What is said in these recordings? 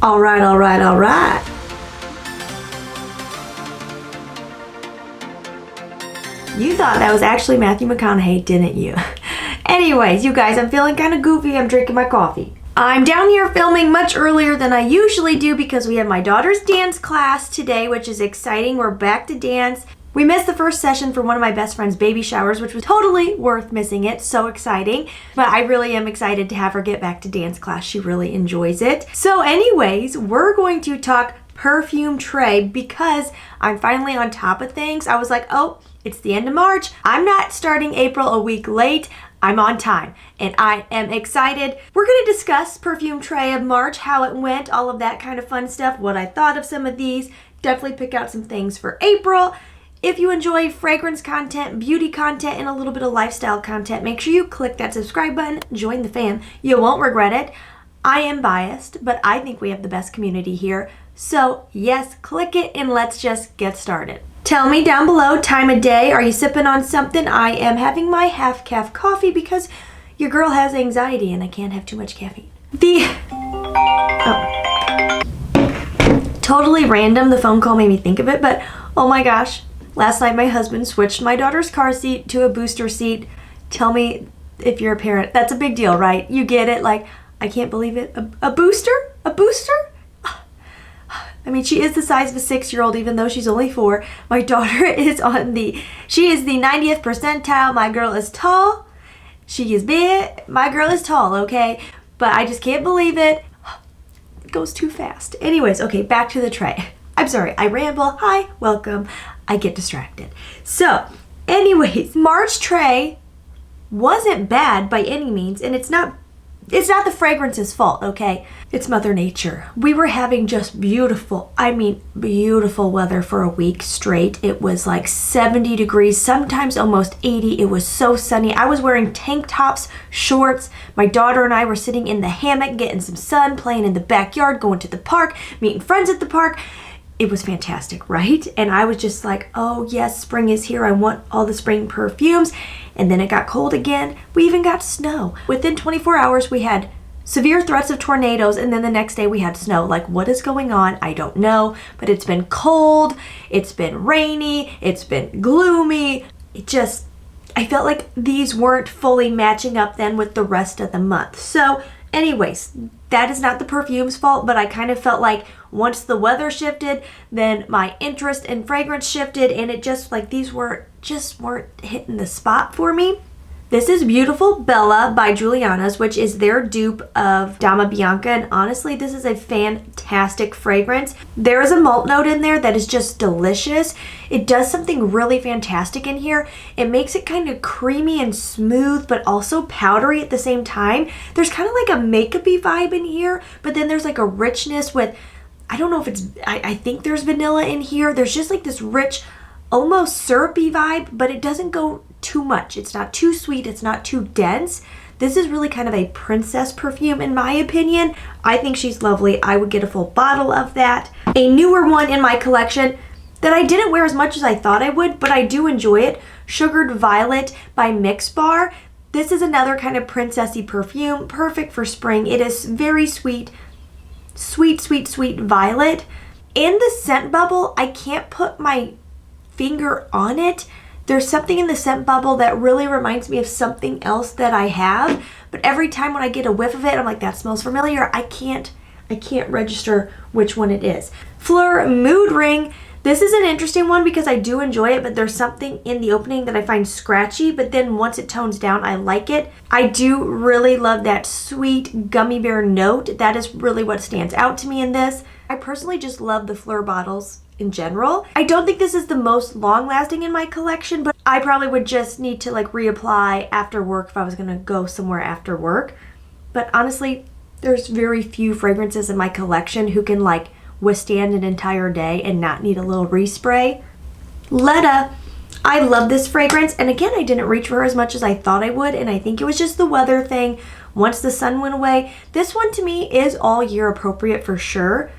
All right, all right, all right. You thought that was actually Matthew McConaughey, didn't you? Anyways, you guys, I'm feeling kind of goofy. I'm drinking my coffee. I'm down here filming much earlier than I usually do because we have my daughter's dance class today, which is exciting. We're back to dance. We missed the first session for one of my best friend's baby showers, which was totally worth missing it. So exciting. But I really am excited to have her get back to dance class. She really enjoys it. So anyways, we're going to talk perfume tray because I'm finally on top of things. I was like, oh, it's the end of March. I'm not starting April a week late. I'm on time and I am excited. We're going to discuss perfume tray of March, how it went, all of that kind of fun stuff, what I thought of some of these. Definitely pick out some things for April. If you enjoy fragrance content, beauty content, and a little bit of lifestyle content, make sure you click that subscribe button, join the fam. You won't regret it. I am biased, but I think we have the best community here. So yes, click it and let's just get started. Tell me down below, time of day, are you sipping on something? I am having my half-calf coffee because your girl has anxiety and I can't have too much caffeine. Totally random, the phone call made me think of it, but oh my gosh. Last night my husband switched my daughter's car seat to a booster seat. Tell me if you're a parent. That's a big deal, right? You get it? Like, I can't believe it. A booster? A booster? I mean, she is the size of a 6-year-old even though she's only 4. My daughter is she is the 90th percentile. My girl is tall. She is big. My girl is tall, okay? But I just can't believe it. It goes too fast. Anyways, okay, back to the tray. I'm sorry, I ramble. Hi, welcome. I get distracted. So, anyways, March tray wasn't bad by any means, and it's not the fragrance's fault, okay? It's Mother Nature. We were having just beautiful weather for a week straight. It was like 70 degrees, sometimes almost 80. It was so sunny. I was wearing tank tops, shorts. My daughter and I were sitting in the hammock, getting some sun, playing in the backyard, going to the park, meeting friends at the park. It was fantastic, right? And I was just like, oh yes, spring is here. I want all the spring perfumes. And then it got cold again. We even got snow. Within 24 hours, we had severe threats of tornadoes. And then the next day we had snow. Like, what is going on? I don't know. But it's been cold. It's been rainy. It's been gloomy. I felt like these weren't fully matching up then with the rest of the month. So anyways, that is not the perfume's fault, but I kind of felt like once the weather shifted, then my interest in fragrance shifted, and it just like these weren't hitting the spot for me. This is Beautiful Bella by Julianna's, which is their dupe of Dama Bianca, and honestly, this is a fantastic fragrance. There is a malt note in there that is just delicious. It does something really fantastic in here. It makes it kind of creamy and smooth, but also powdery at the same time. There's kind of like a makeup-y vibe in here, but then there's like a richness with, I don't know if it's, I think there's vanilla in here. There's just like this rich, almost syrupy vibe, but it doesn't go too much. It's not too sweet. It's not too dense. This is really kind of a princess perfume in my opinion. I think she's lovely. I would get a full bottle of that. A newer one in my collection that I didn't wear as much as I thought I would, but I do enjoy it. Sugared Violet by MixBar. This is another kind of princessy perfume, perfect for spring. It is very sweet, sweet, sweet, sweet violet. In the scent bubble, I can't put my finger on it. There's something in the scent bubble that really reminds me of something else that I have, but every time when I get a whiff of it, I'm like, that smells familiar. I can't register which one it is. Phlur Mood Ring. This is an interesting one because I do enjoy it, but there's something in the opening that I find scratchy, but then once it tones down, I like it. I do really love that sweet gummy bear note. That is really what stands out to me in this. I personally just love the Phlur bottles in general. I don't think this is the most long lasting in my collection, but I probably would just need to like reapply after work if I was gonna go somewhere after work. But honestly, there's very few fragrances in my collection who can like withstand an entire day and not need a little respray. Ledda. I love this fragrance, and again, I didn't reach for her as much as I thought I would, and I think it was just the weather thing. Once the sun went away, this one to me is all year appropriate for sure.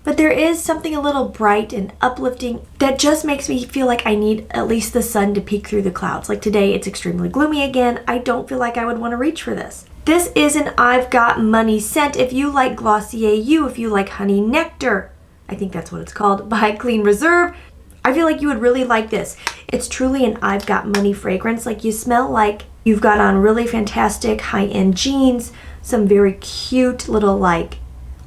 But there is something a little bright and uplifting that just makes me feel like I need at least the sun to peek through the clouds. Like today, it's extremely gloomy again. I don't feel like I would want to reach for this. This is an I've Got Money scent. If you like Glossier You, if you like Honey Nectar, I think that's what it's called, by Clean Reserve, I feel like you would really like this. It's truly an I've Got Money fragrance. Like, you smell like you've got on really fantastic high-end jeans, some very cute little like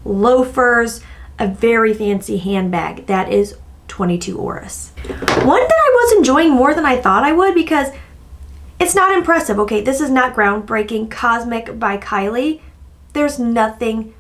loafers, a very fancy handbag. That is 22 Orris. One that I was enjoying more than I thought I would because it's not impressive. Okay, this is not groundbreaking. Cosmic by Kylie. There's nothing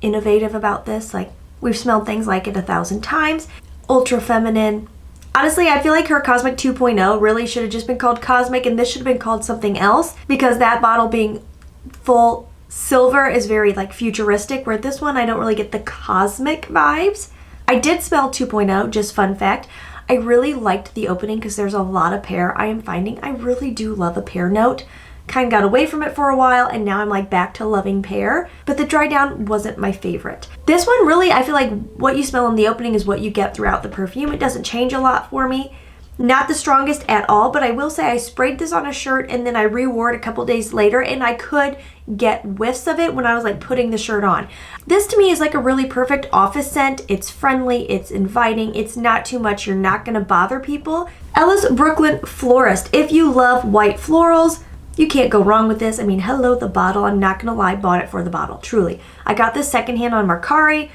innovative about this. Like, we've smelled things like it 1,000 times. Ultra feminine. Honestly, I feel like her Cosmic 2.0 really should have just been called Cosmic, and this should have been called something else, because that bottle being full silver is very like futuristic, where this one I don't really get the cosmic vibes. I did smell 2.0, just fun fact. I really liked the opening because there's a lot of pear. I am finding I really do love a pear note. Kind of got away from it for a while, and now I'm like back to loving pear, but the dry down wasn't my favorite. This one really, I feel like what you smell in the opening is what you get throughout the perfume. It doesn't change a lot for me. Not the strongest at all, but I will say I sprayed this on a shirt and then I re-wore it a couple days later, and I could get whiffs of it when I was like putting the shirt on. This to me is like a really perfect office scent. It's friendly, it's inviting, it's not too much, you're not gonna bother people. Ellis Brooklyn Florist. If you love white florals, you can't go wrong with this. I mean, hello, the bottle. I'm not gonna lie, bought it for the bottle, truly. I got this secondhand on Mercari.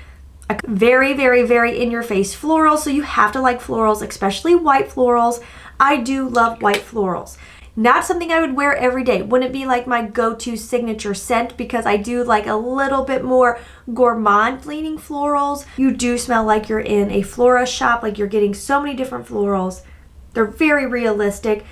Very, very, very in-your-face floral, so you have to like florals, especially white florals. I do love white florals. Not something I would wear every day. Wouldn't be like my go-to signature scent, because I do like a little bit more gourmand-leaning florals. You do smell like you're in a florist shop, like you're getting so many different florals. They're very realistic,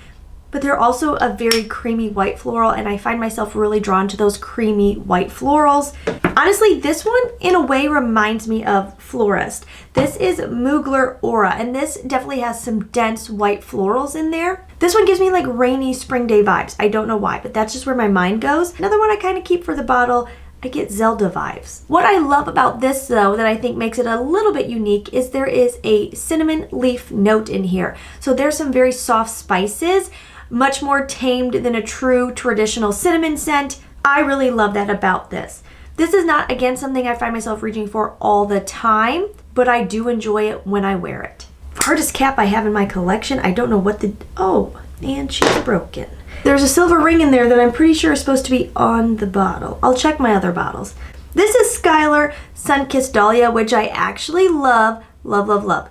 but they're also a very creamy white floral, and I find myself really drawn to those creamy white florals. Honestly, this one in a way reminds me of Florist. This is Mugler Aura, and this definitely has some dense white florals in there. This one gives me like rainy spring day vibes. I don't know why, but that's just where my mind goes. Another one I kind of keep for the bottle, I get Zelda vibes. What I love about this though, that I think makes it a little bit unique, is there is a cinnamon leaf note in here. So there's some very soft spices, much more tamed than a true traditional cinnamon scent. I really love that about this. This is not, again, something I find myself reaching for all the time, but I do enjoy it when I wear it. Hardest cap I have in my collection. I don't know what the, oh, and she's broken. There's a silver ring in there that I'm pretty sure is supposed to be on the bottle. I'll check my other bottles. This is Skylar Sunkissed Dahlia, which I actually love, love, love, love.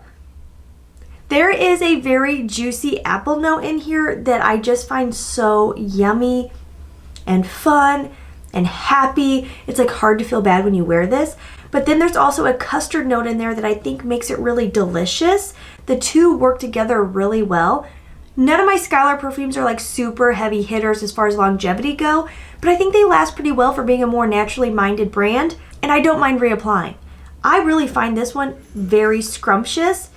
There is a very juicy apple note in here that I just find so yummy and fun and happy. It's like hard to feel bad when you wear this. But then there's also a custard note in there that I think makes it really delicious. The two work together really well. None of my Skylar perfumes are like super heavy hitters as far as longevity go, but I think they last pretty well for being a more naturally minded brand, and I don't mind reapplying. I really find this one very scrumptious,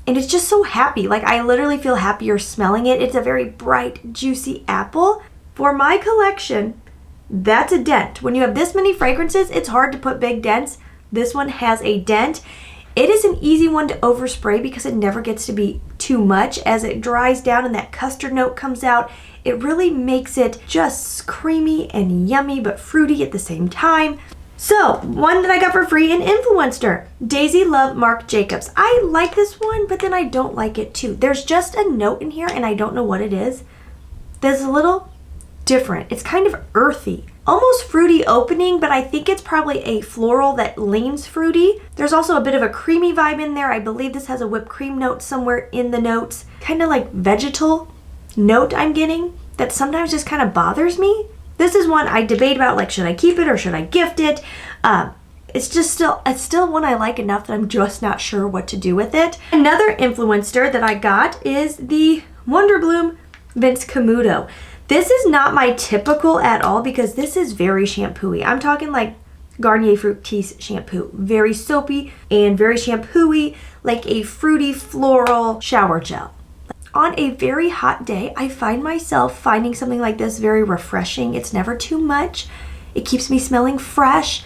and it's just so happy. Like, I literally feel happier smelling it. It's a very bright, juicy apple. For my collection, that's a dent. When you have this many fragrances, it's hard to put big dents. This one has a dent. It is an easy one to overspray because it never gets to be too much. As it dries down and that custard note comes out, it really makes it just creamy and yummy but fruity at the same time. So, one that I got for free and influenced her, Daisy Love Marc Jacobs. I like this one, but then I don't like it too. There's just a note in here, and I don't know what it is. There's a little different. It's kind of earthy, almost fruity opening, but I think it's probably a floral that leans fruity. There's also a bit of a creamy vibe in there. I believe this has a whipped cream note somewhere in the notes. Kind of like vegetal note I'm getting that sometimes just kind of bothers me. This is one I debate about, like, should I keep it or should I gift it? It's still one I like enough that I'm just not sure what to do with it. Another influencer that I got is the Wonderbloom Vince Camuto. This is not my typical at all because this is very shampoo-y. I'm talking like Garnier Fructis shampoo. Very soapy and very shampoo-y, like a fruity floral shower gel. On a very hot day, I find myself finding something like this very refreshing. It's never too much. It keeps me smelling fresh.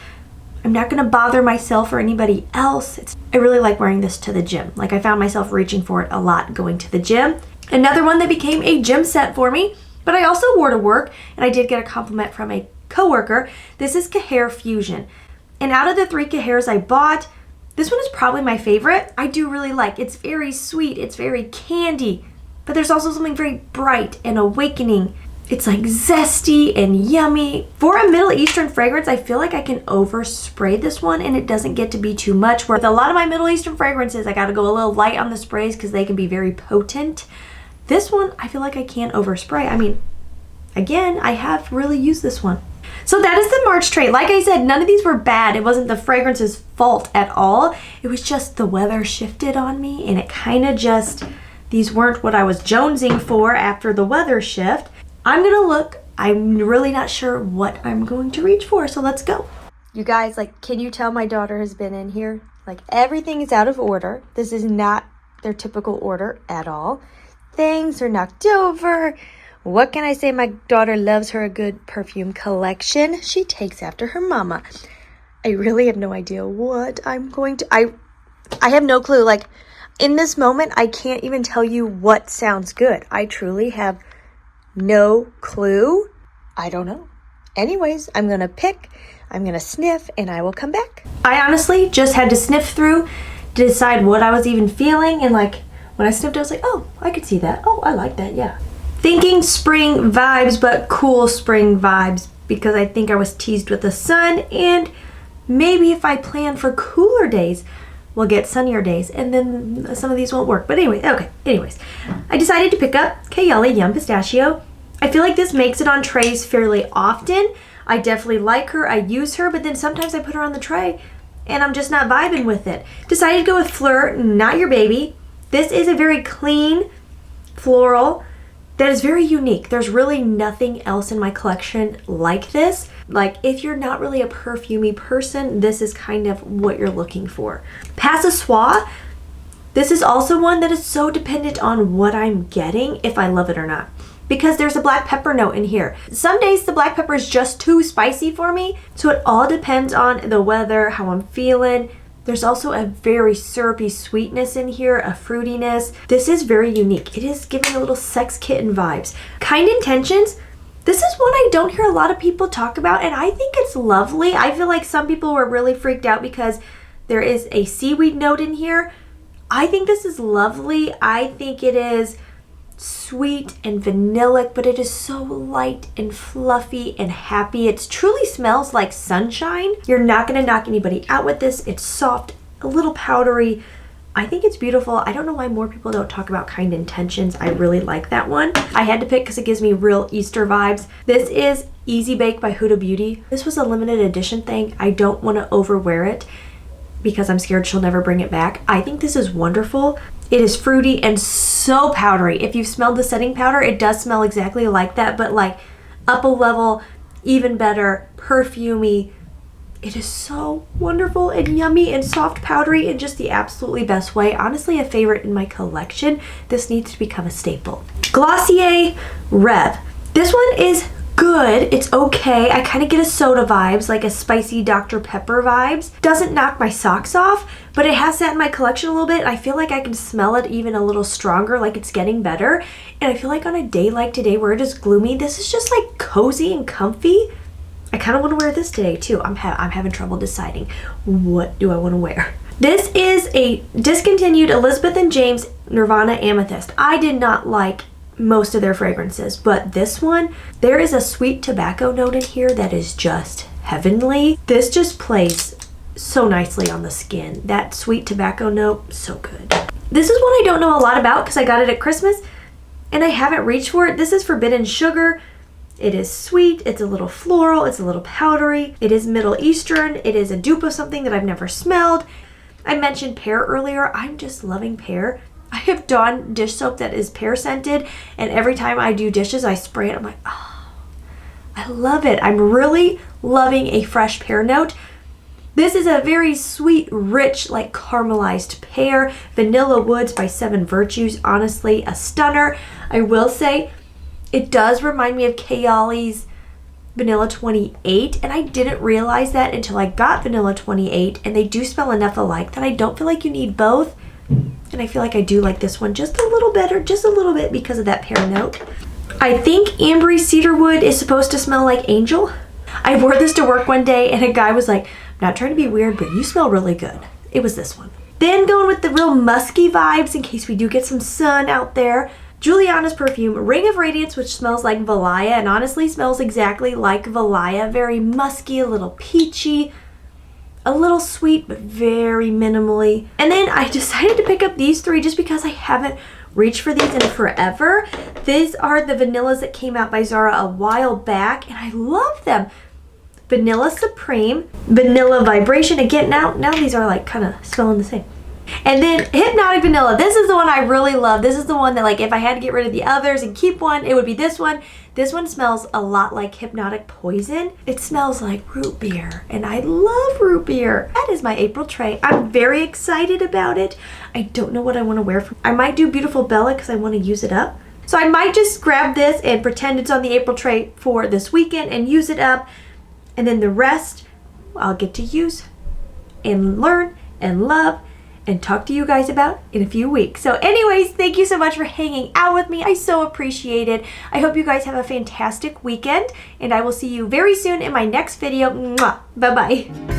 I'm not gonna bother myself or anybody else. I really like wearing this to the gym. Like, I found myself reaching for it a lot going to the gym. Another one that became a gym set for me, but I also wore to work, and I did get a compliment from a coworker. This is Khair Fusion. And out of the 3 Khairs I bought, this one is probably my favorite. I do really like. It's very sweet. It's very candy. But there's also something very bright and awakening. It's like zesty and yummy. For a Middle Eastern fragrance, I feel like I can overspray this one and it doesn't get to be too much. Where with a lot of my Middle Eastern fragrances, I gotta go a little light on the sprays because they can be very potent. This one, I feel like I can't overspray. I mean, again, I have really used this one. So that is the March trait. Like I said, none of these were bad. It wasn't the fragrance's fault at all. It was just the weather shifted on me and it kind of just, these weren't what I was jonesing for after the weather shift. I'm gonna look. I'm really not sure what I'm going to reach for, so let's go. You guys, like, can you tell my daughter has been in here? Like, everything is out of order. This is not their typical order at all. Things are knocked over. What can I say? My daughter loves her a good perfume collection. She takes after her mama. I really have no idea what I'm going to... I have no clue. Like, in this moment, I can't even tell you what sounds good. I truly have no clue. I don't know. Anyways, I'm going to pick, I'm going to sniff, and I will come back. I honestly just had to sniff through to decide what I was even feeling. And like, when I sniffed, I was like, oh, I could see that. Oh, I like that, yeah. Thinking spring vibes, but cool spring vibes, because I think I was teased with the sun, and maybe if I plan for cooler days, we'll get sunnier days, and then some of these won't work. But anyway, okay, anyways. I decided to pick up Kayali Yum Pistachio. I feel like this makes it on trays fairly often. I definitely like her, I use her, but then sometimes I put her on the tray, and I'm just not vibing with it. Decided to go with Phlur, Not Your Baby. This is a very clean floral that is very unique. There's really nothing else in my collection like this. Like, if you're not really a perfumey person, this is kind of what you're looking for. Pas Ce Soir. This is also one that is so dependent on what I'm getting, if I love it or not. Because there's a black pepper note in here. Some days the black pepper is just too spicy for me. So it all depends on the weather, how I'm feeling. There's also a very syrupy sweetness in here, a fruitiness. This is very unique. It is giving a little sex kitten vibes. Kind Intentions. This is one I don't hear a lot of people talk about, and I think it's lovely. I feel like some people were really freaked out because there is a seaweed note in here. I think this is lovely. I think it is sweet and vanillic, but it is so light and fluffy and happy. It truly smells like sunshine. You're not going to knock anybody out with this. It's soft, a little powdery. I think it's beautiful. I don't know why more people don't talk about Kind Intentions. I really like that one. I had to pick because it gives me real Easter vibes. This is Easy Bake by Huda Beauty. This was a limited edition thing. I don't want to overwear it because I'm scared she'll never bring it back. I think this is wonderful. It is fruity and so powdery. If you've smelled the setting powder, it does smell exactly like that, but like up a level, even better, perfumey. It is so wonderful and yummy and soft powdery in just the absolutely best way. Honestly, a favorite in my collection. This needs to become a staple. Glossier Reve. This one is good. It's okay. I kind of get a soda vibes, like a spicy Dr. Pepper vibes. Doesn't knock my socks off, but it has sat in my collection a little bit. I feel like I can smell it even a little stronger, like it's getting better. And I feel like on a day like today where it is gloomy, this is just like cozy and comfy. I kind of want to wear this today too. I'm having trouble deciding what do I want to wear. This is a discontinued Elizabeth and James Nirvana Amythest. I did not like most of their fragrances, but this one, there is a sweet tobacco note in here that is just heavenly. This just plays so nicely on the skin. That sweet tobacco note, so good. This is one I don't know a lot about because I got it at Christmas and I haven't reached for it. This is Forbidden Sugar. It is sweet, it's a little floral, it's a little powdery, it is Middle Eastern, it is a dupe of something that I've never smelled. I mentioned pear earlier. I'm just loving pear. I have Dawn dish soap that is pear scented, and every time I do dishes, I spray it. I'm like, oh, I love it. I'm really loving a fresh pear note. This is a very sweet, rich, like caramelized pear. Vanilla Woods by Seven Virtues. Honestly, a stunner. I will say, it does remind me of Kayali's Vanilla 28, and I didn't realize that until I got Vanilla 28, and they do smell enough alike that I don't feel like you need both. And I feel like I do like this one just a little better, just a little bit because of that pear note. I think Ambery Cedarwood is supposed to smell like angel. I wore this to work one day and a guy was like, I'm not trying to be weird, but you smell really good. It was this one. Then going with the real musky vibes in case we do get some sun out there. Julianna's perfume, Ring of Radiance, which smells like Valaya and honestly smells exactly like Valaya. Very musky, a little peachy, a little sweet, but very minimally. And then I decided to pick up these three just because I haven't reached for these in forever. These are the vanillas that came out by Zara a while back, and I love them. Vanilla Supreme, Vanilla Vibration. Again, now these are like kind of smelling the same. And then Hypnotic Vanilla. This is the one I really love. This is the one that, like, if I had to get rid of the others and keep one, it would be this one. This one smells a lot like Hypnotic Poison. It smells like root beer, and I love root beer. That is my April tray. I'm very excited about it. I don't know what I want to wear. I might do Beautiful Bella because I want to use it up. So I might just grab this and pretend it's on the April tray for this weekend and use it up. And then the rest I'll get to use and learn and love and talk to you guys about in a few weeks. So anyways, thank you so much for hanging out with me. I so appreciate it. I hope you guys have a fantastic weekend, and I will see you very soon in my next video. Mwah! Bye-bye.